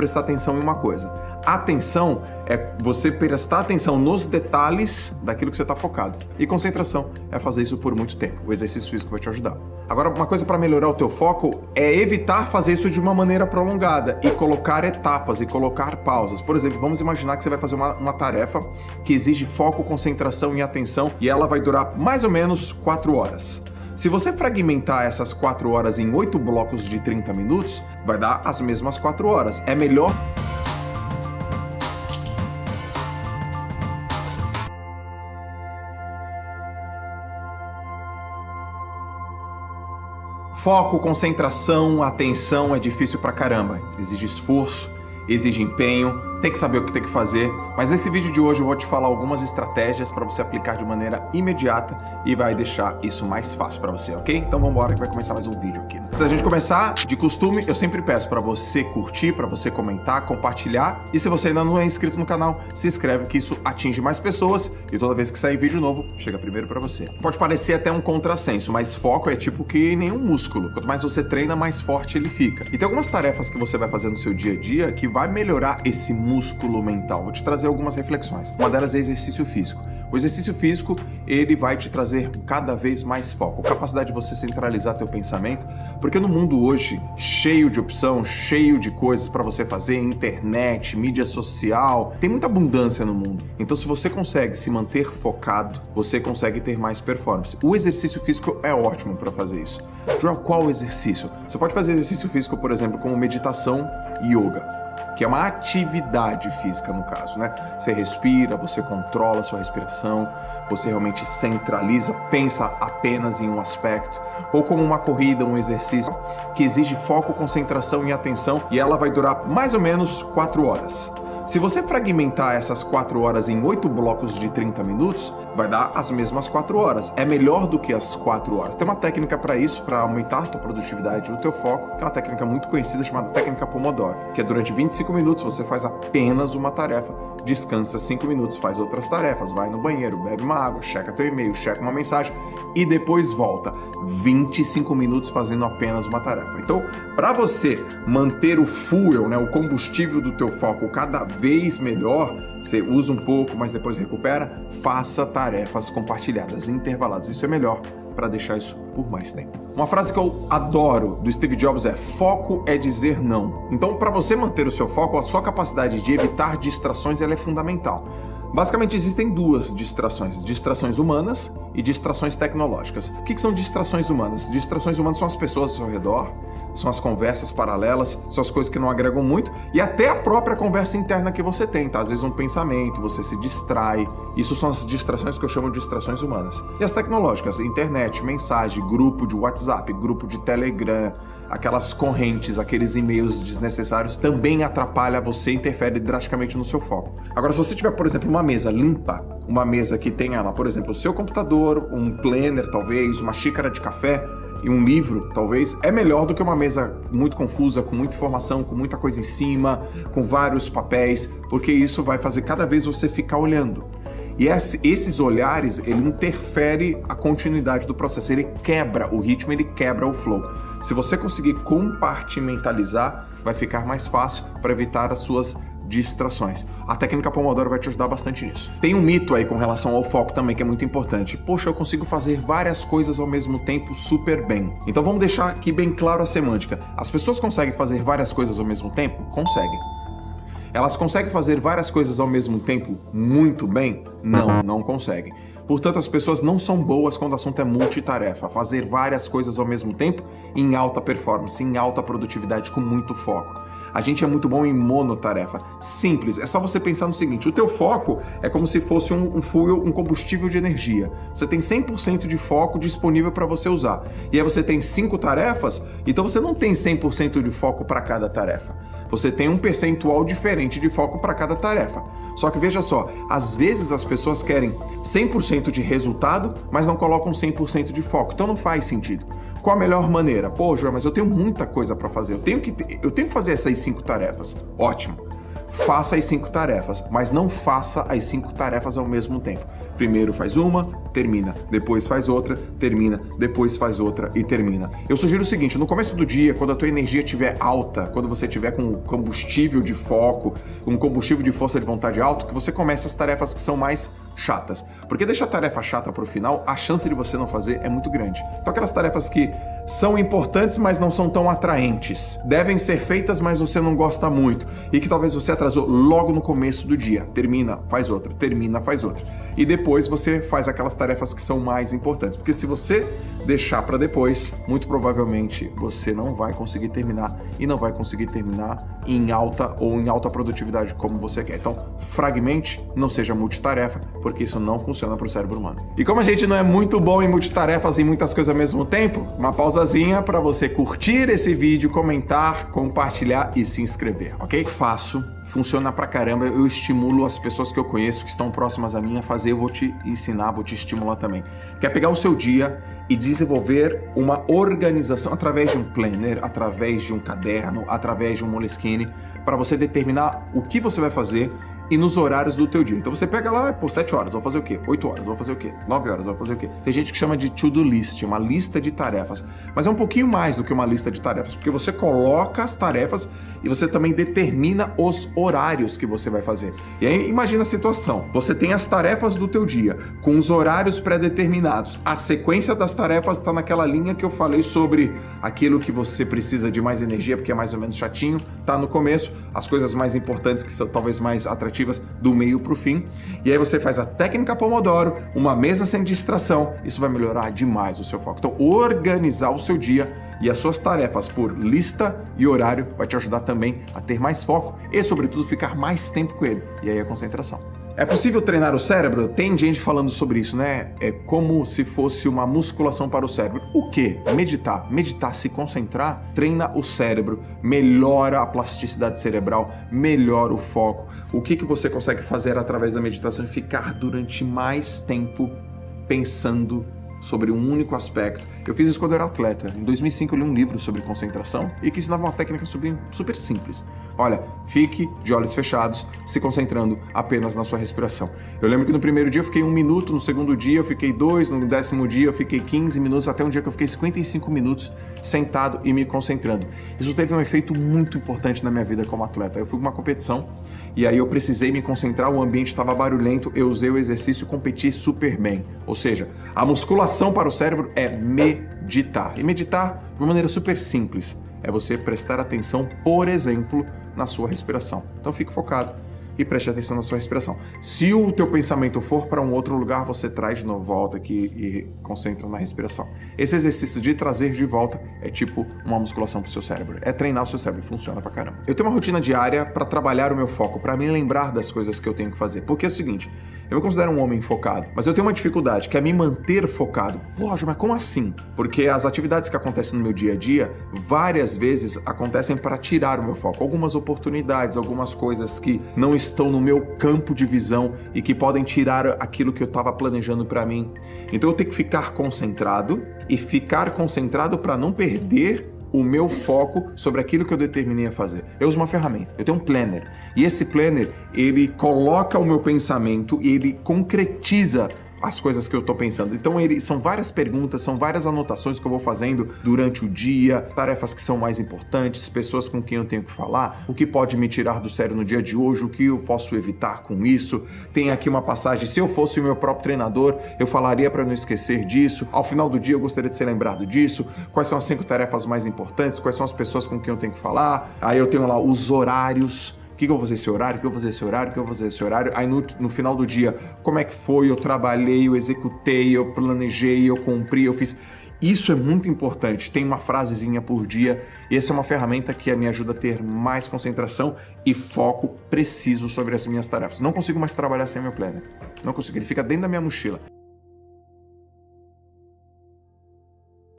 prestar atenção em uma coisa. Atenção é você prestar atenção nos detalhes daquilo que você está focado. E concentração é fazer isso por muito tempo. O exercício físico vai te ajudar. Agora, uma coisa para melhorar o teu foco é evitar fazer isso de uma maneira prolongada e colocar etapas e colocar pausas. Por exemplo, vamos imaginar que você vai fazer uma tarefa que exige foco, concentração e atenção e ela vai durar mais ou menos 4 horas. Se você fragmentar essas 4 horas em 8 blocos de 30 minutos, vai dar as mesmas 4 horas. É melhor... Foco, concentração, atenção é difícil pra caramba. Exige esforço, exige empenho, tem que saber o que tem que fazer. Mas nesse vídeo de hoje eu vou te falar algumas estratégias para você aplicar de maneira imediata e vai deixar isso mais fácil para você, ok? Então vamos embora que vai começar mais um vídeo aqui. Antes da gente começar, de costume, eu sempre peço para você curtir, para você comentar, compartilhar. E se você ainda não é inscrito no canal, se inscreve que isso atinge mais pessoas e toda vez que sair vídeo novo, chega primeiro para você. Pode parecer até um contrassenso, mas foco é tipo que nenhum músculo. Quanto mais você treina, mais forte ele fica. E tem algumas tarefas que você vai fazer no seu dia a dia que vai melhorar esse músculo mental. Vou te trazer algumas reflexões. Uma delas é exercício físico. O exercício físico, ele vai te trazer cada vez mais foco, capacidade de você centralizar teu pensamento, porque no mundo hoje, cheio de opção, cheio de coisas para você fazer, internet, mídia social, tem muita abundância no mundo. Então, se você consegue se manter focado, você consegue ter mais performance. O exercício físico é ótimo para fazer isso. Joel, qual exercício? Você pode fazer exercício físico, por exemplo, como meditação e yoga, que é uma atividade física no caso, né? Você respira, você controla a sua respiração, você realmente centraliza, pensa apenas em um aspecto, ou como uma corrida, um exercício que exige foco, concentração e atenção, e ela vai durar mais ou menos 4 horas. Se você fragmentar essas 4 horas em 8 blocos de 30 minutos, vai dar as mesmas 4 horas. É melhor do que as 4 horas. Tem uma técnica para isso, para aumentar a tua produtividade e o teu foco, que é uma técnica muito conhecida chamada técnica Pomodoro, que é durante 25 minutos você faz apenas uma tarefa, descansa 5 minutos, faz outras tarefas, vai no banheiro, bebe uma água, checa teu e-mail, checa uma mensagem e depois volta. 25 minutos fazendo apenas uma tarefa. Então, para você manter o fuel, né, o combustível do teu foco cada vez melhor, você usa um pouco, mas depois recupera, faça tarefas compartilhadas, intervaladas. Isso é melhor para deixar isso por mais tempo. Uma frase que eu adoro do Steve Jobs é: foco é dizer não. Então, para você manter o seu foco, a sua capacidade de evitar distrações ela é fundamental. Basicamente existem duas distrações humanas e distrações tecnológicas. O que são distrações humanas? Distrações humanas são as pessoas ao seu redor, são as conversas paralelas, são as coisas que não agregam muito e até a própria conversa interna que você tem, tá? Às vezes um pensamento, você se distrai. Isso são as distrações que eu chamo de distrações humanas. E as tecnológicas, internet, mensagem, grupo de WhatsApp, grupo de Telegram, aquelas correntes, aqueles e-mails desnecessários, também atrapalha você e interfere drasticamente no seu foco. Agora, se você tiver, por exemplo, uma mesa limpa, uma mesa que tenha lá, por exemplo, o seu computador, um planner, talvez, uma xícara de café e um livro, talvez, é melhor do que uma mesa muito confusa, com muita informação, com muita coisa em cima, com vários papéis, porque isso vai fazer cada vez você ficar olhando. E esses olhares, ele interfere a continuidade do processo, ele quebra o ritmo, ele quebra o flow. Se você conseguir compartimentalizar, vai ficar mais fácil para evitar as suas distrações. A técnica Pomodoro vai te ajudar bastante nisso. Tem um mito aí com relação ao foco também que é muito importante. Poxa, eu consigo fazer várias coisas ao mesmo tempo super bem. Então vamos deixar aqui bem claro a semântica. As pessoas conseguem fazer várias coisas ao mesmo tempo? Conseguem. Elas conseguem fazer várias coisas ao mesmo tempo muito bem? Não, não conseguem. Portanto, as pessoas não são boas quando o assunto é multitarefa, fazer várias coisas ao mesmo tempo em alta performance, em alta produtividade, com muito foco. A gente é muito bom em monotarefa. Simples, é só você pensar no seguinte: o teu foco é como se fosse um fuel, um combustível de energia. Você tem 100% de foco disponível para você usar. E aí você tem 5 tarefas, então você não tem 100% de foco para cada tarefa. Você tem um percentual diferente de foco para cada tarefa. Só que veja só, às vezes as pessoas querem 100% de resultado, mas não colocam 100% de foco. Então não faz sentido. Qual a melhor maneira? Pô, João, mas eu tenho muita coisa para fazer. Eu tenho que fazer essas 5 tarefas. Ótimo. faça as 5 tarefas, mas não faça as 5 tarefas ao mesmo tempo. Primeiro faz uma, termina, depois faz outra, termina, depois faz outra e termina. Eu sugiro o seguinte, no começo do dia, quando a tua energia estiver alta, quando você estiver com combustível de foco, um combustível de força de vontade alto, que você comece as tarefas que são mais chatas. Porque deixar a tarefa chata para o final, a chance de você não fazer é muito grande. Então aquelas tarefas que são importantes, mas não são tão atraentes. Devem ser feitas, mas você não gosta muito. E que talvez você atrasou logo no começo do dia. Termina, faz outra. Termina, faz outra. E depois você faz aquelas tarefas que são mais importantes. Porque se você deixar para depois, muito provavelmente você não vai conseguir terminar. E não vai conseguir terminar em alta ou em alta produtividade como você quer. Então, fragmente, não seja multitarefa, porque isso não funciona para o cérebro humano. E como a gente não é muito bom em multitarefas e muitas coisas ao mesmo tempo, uma pausazinha para você curtir esse vídeo, comentar, compartilhar e se inscrever, ok? Faço, funciona pra caramba, eu estimulo as pessoas que eu conheço, que estão próximas a mim a fazer, eu vou te ensinar, vou te estimular também. Quer pegar o seu dia e desenvolver uma organização através de um planner, através de um caderno, através de um Moleskine, para você determinar o que você vai fazer e nos horários do teu dia. Então você pega lá, por 7 horas, vou fazer o quê? 8 horas, vou fazer o quê? 9 horas, vou fazer o quê? Tem gente que chama de to-do list, uma lista de tarefas. Mas é um pouquinho mais do que uma lista de tarefas, porque você coloca as tarefas e você também determina os horários que você vai fazer. E aí imagina a situação, você tem as tarefas do teu dia, com os horários pré-determinados. A sequência das tarefas está naquela linha que eu falei sobre aquilo que você precisa de mais energia, porque é mais ou menos chatinho, tá no começo, as coisas mais importantes que são talvez mais atrativas do meio para o fim, e aí você faz a técnica Pomodoro, uma mesa sem distração, isso vai melhorar demais o seu foco. Então, organizar o seu dia e as suas tarefas por lista e horário vai te ajudar também a ter mais foco e, sobretudo, ficar mais tempo com ele, e aí a concentração. É possível treinar o cérebro? Tem gente falando sobre isso, né? É como se fosse uma musculação para o cérebro. O quê? Meditar. Meditar, se concentrar, treina o cérebro, melhora a plasticidade cerebral, melhora o foco. O que você consegue fazer através da meditação é ficar durante mais tempo pensando sobre um único aspecto. Eu fiz isso quando eu era atleta. Em 2005 eu li um livro sobre concentração e que ensinava uma técnica super simples. Olha, fique de olhos fechados, se concentrando apenas na sua respiração. Eu lembro que no primeiro dia eu fiquei 1 minuto, no segundo dia eu fiquei 2, no 10º dia eu fiquei 15 minutos, até um dia que eu fiquei 55 minutos sentado e me concentrando. Isso teve um efeito muito importante na minha vida como atleta. Eu fui para uma competição e aí eu precisei me concentrar, o ambiente estava barulhento, eu usei o exercício e competi super bem. Ou seja, a musculação para o cérebro é meditar. E meditar de uma maneira super simples. É você prestar atenção, por exemplo, na sua respiração. Então fique focado e preste atenção na sua respiração. Se o teu pensamento for para um outro lugar, você traz de novo, volta aqui e concentra na respiração. Esse exercício de trazer de volta é tipo uma musculação para o seu cérebro. É treinar o seu cérebro, funciona pra caramba. Eu tenho uma rotina diária para trabalhar o meu foco, para me lembrar das coisas que eu tenho que fazer. Porque é o seguinte, eu me considero um homem focado, mas eu tenho uma dificuldade, que é me manter focado. Poxa, mas como assim? Porque as atividades que acontecem no meu dia a dia, várias vezes acontecem para tirar o meu foco. Algumas oportunidades, algumas coisas que não estão no meu campo de visão e que podem tirar aquilo que eu estava planejando para mim. Então eu tenho que ficar concentrado e ficar concentrado para não perder o meu foco sobre aquilo que eu determinei a fazer. Eu uso uma ferramenta, eu tenho um planner. E esse planner, ele coloca o meu pensamento e ele concretiza as coisas que eu tô pensando. Então são várias perguntas, são várias anotações que eu vou fazendo durante o dia, tarefas que são mais importantes, pessoas com quem eu tenho que falar, o que pode me tirar do sério no dia de hoje, o que eu posso evitar com isso. Tem aqui uma passagem, se eu fosse o meu próprio treinador, eu falaria para não esquecer disso. Ao final do dia eu gostaria de ser lembrado disso. Quais são as 5 tarefas mais importantes? Quais são as pessoas com quem eu tenho que falar? Aí eu tenho lá os horários. O que eu vou fazer esse horário? O que eu vou fazer esse horário? O que eu vou fazer esse horário? Aí no final do dia, como é que foi? Eu trabalhei, eu executei, eu planejei, eu cumpri, eu fiz. Isso é muito importante. Tem uma frasezinha por dia. Essa é uma ferramenta que me ajuda a ter mais concentração e foco preciso sobre as minhas tarefas. Não consigo mais trabalhar sem meu planner. Não consigo. Ele fica dentro da minha mochila.